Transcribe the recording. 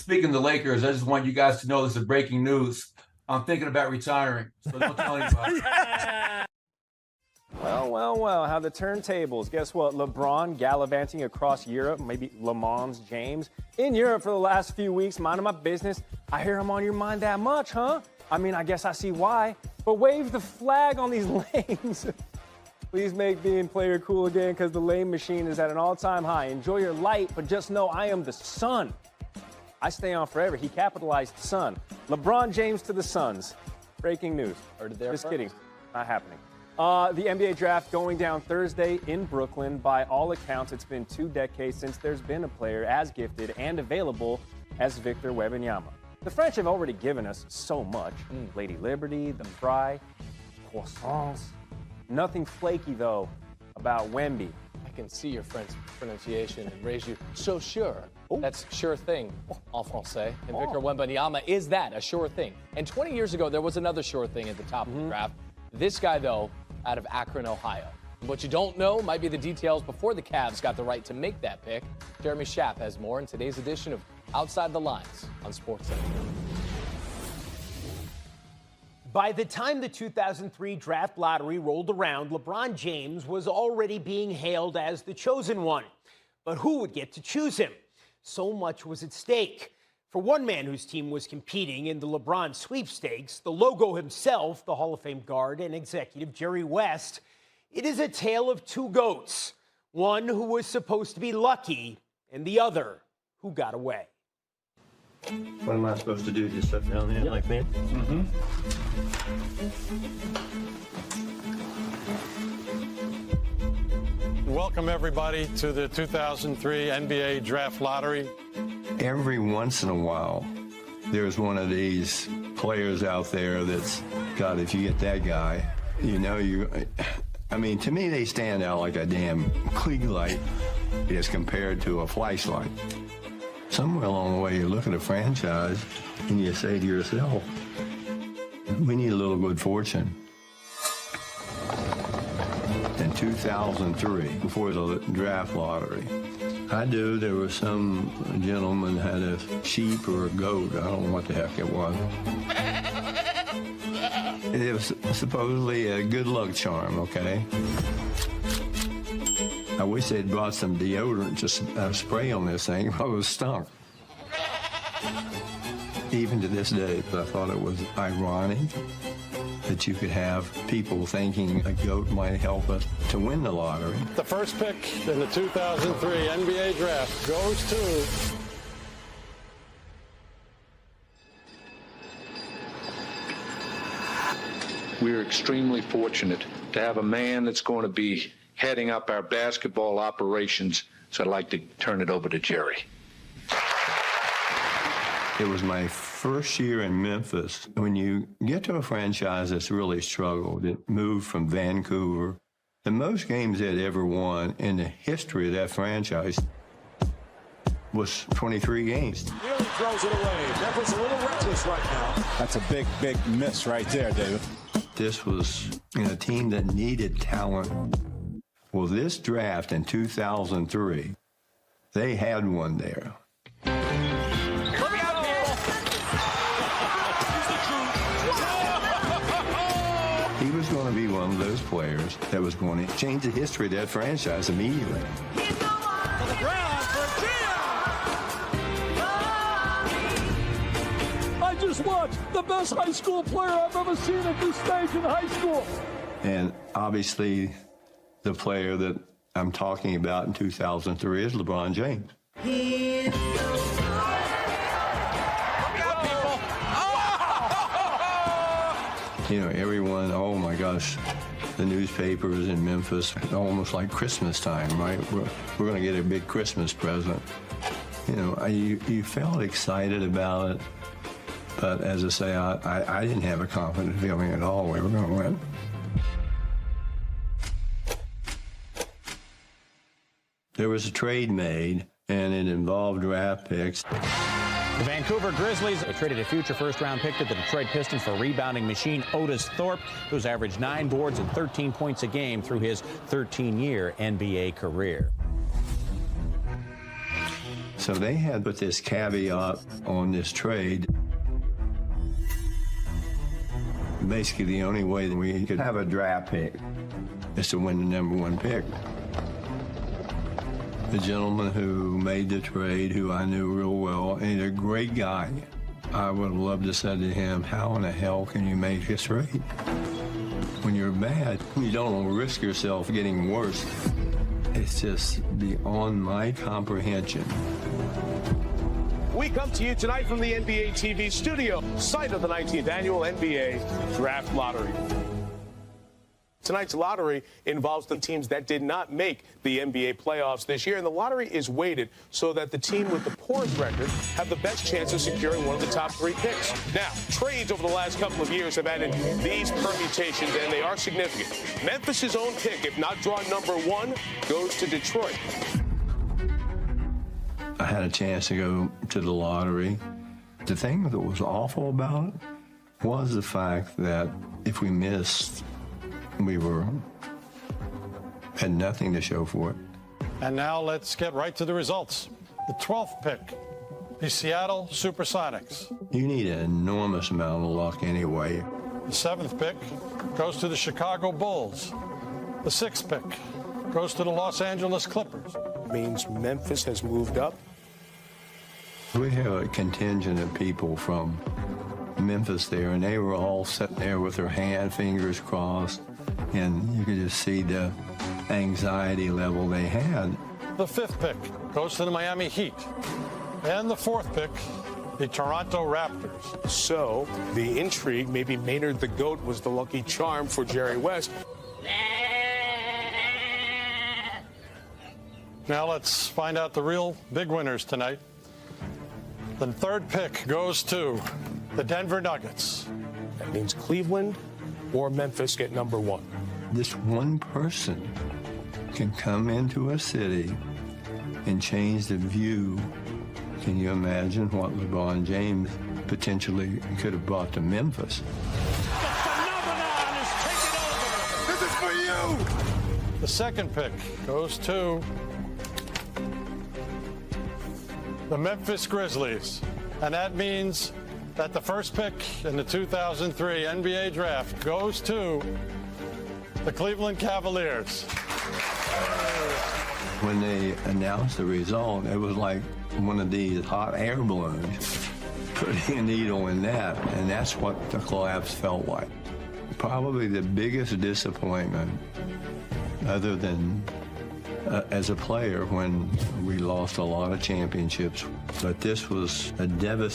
speaking of the Lakers, I just want you guys to know this is breaking news. I'm thinking about retiring, so don't tell anybody. Well, how the turntables. Guess what? LeBron gallivanting across Europe, maybe Le Mans James, in Europe for the last few weeks, minding my business. I hear I'm on your mind that much, huh? I mean, I guess I see why. But wave the flag on these lanes. Please make being player cool again, because the lane machine is at an all-time high. Enjoy your light, but just know I am the sun. I stay on forever. He capitalized the sun. LeBron James to the Suns. Breaking news. Heard it there Just first. kidding. Not happening. The NBA draft going down Thursday in Brooklyn. By all accounts, it's been 2 decades since there's been a player as gifted and available as Victor Wembanyama. The French have already given us so much. Lady Liberty, the Fry, croissants. Nothing flaky, though, about Wemby. I can see your French pronunciation and raise you so sure. That's sure thing en français. And Victor Wembanyama is that, a sure thing. And 20 years ago, there was another sure thing at the top of the draft. This guy, though, out of Akron, Ohio. What you don't know might be the details before the Cavs got the right to make that pick. Jeremy Schaap has more in today's edition of Outside the Lines on SportsCenter. By the time the 2003 draft lottery rolled around, LeBron James was already being hailed as the chosen one. But who would get to choose him? So much was at stake. For one man whose team was competing in the LeBron sweepstakes, the logo himself, the Hall of Fame guard and executive Jerry West, it is a tale of 2 goats. One who was supposed to be lucky, and the other who got away. What am I supposed to do? Just sit down there like that? Welcome, everybody, to the 2003 NBA Draft Lottery. Every once in a while, there's one of these players out there that's, God, if you get that guy, you know I mean, to me, they stand out like a damn Klieg light as compared to a flashlight. Somewhere along the way, you look at a franchise and you say to yourself, we need a little good fortune. In 2003, before the draft lottery, I knew there was some gentleman had a sheep or a goat. I don't know what the heck it was. It was supposedly a good luck charm, okay? I wish they'd brought some deodorant to spray on this thing. It was stunk. Even to this day, I thought it was ironic that you could have people thinking a goat might help us to win the lottery. The first pick in the 2003 NBA Draft goes to... We're extremely fortunate to have a man that's going to be heading up our basketball operations, so I'd like to turn it over to Jerry. It was my first year in Memphis. When you get to a franchise that's really struggled, it moved from Vancouver. The most games they'd ever won in the history of that franchise was 23 games. Nearly throws it away. Memphis a little reckless right now. That's a big, big miss right there, David. This was a team that needed talent. Well, this draft in 2003, they had one there. He was going to be one of those players that was going to change the history of that franchise immediately. On the ground for Gian. I just watched the best high school player I've ever seen at this stage in high school. And obviously, the player that I'm talking about in 2003 is LeBron James. You know, everyone, oh my gosh, the newspapers in Memphis, almost like Christmas time, right? We're going to get a big Christmas present. You know, you felt excited about it, but as I say, I didn't have a confident feeling at all we were going to win. There was a trade made, and it involved draft picks. The Vancouver Grizzlies traded a future first-round pick to the Detroit Pistons for rebounding machine Otis Thorpe, who's averaged 9 boards and 13 points a game through his 13-year NBA career. So they had put this caveat on this trade. Basically, the only way that we could have a draft pick is to win the #1 pick. The gentleman who made the trade, who I knew real well, and he's a great guy. I would have loved to say to him, how in the hell can you make this trade? When you're bad, you don't risk yourself getting worse. It's just beyond my comprehension. We come to you tonight from the NBA TV studio, site of the 19th annual NBA Draft Lottery. Tonight's lottery involves the teams that did not make the NBA playoffs this year, and the lottery is weighted so that the team with the poorest record have the best chance of securing one of the top 3 picks. Now, trades over the last couple of years have added these permutations, and they are significant. Memphis's own pick, if not drawn #1, goes to Detroit. I had a chance to go to the lottery. The thing that was awful about it was the fact that if we missed, we had nothing to show for it. And now let's get right to the results. The 12th pick, the Seattle Supersonics. You need an enormous amount of luck anyway. The 7th pick goes to the Chicago Bulls. The 6th pick goes to the Los Angeles Clippers. Means Memphis has moved up. We have a contingent of people from Memphis there, and they were all sitting there with their fingers crossed, and you could just see the anxiety level they had. The 5th pick goes to the Miami Heat. And the 4th pick, the Toronto Raptors. So, the intrigue, maybe Maynard the Goat was the lucky charm for Jerry West. Now let's find out the real big winners tonight. The 3rd pick goes to the Denver Nuggets. That means Cleveland or Memphis get #1. This one person can come into a city and change the view. Can you imagine what LeBron James potentially could have brought to Memphis? The phenomenon is taking over. This is for you. The 2nd pick goes to the Memphis Grizzlies. And that means that the 1st pick in the 2003 NBA draft goes to the Cleveland Cavaliers. When they announced the result, it was like one of these hot air balloons, putting a needle in that, and that's what the collapse felt like. Probably the biggest disappointment, other than as a player when we lost a lot of championships, but this was a devastating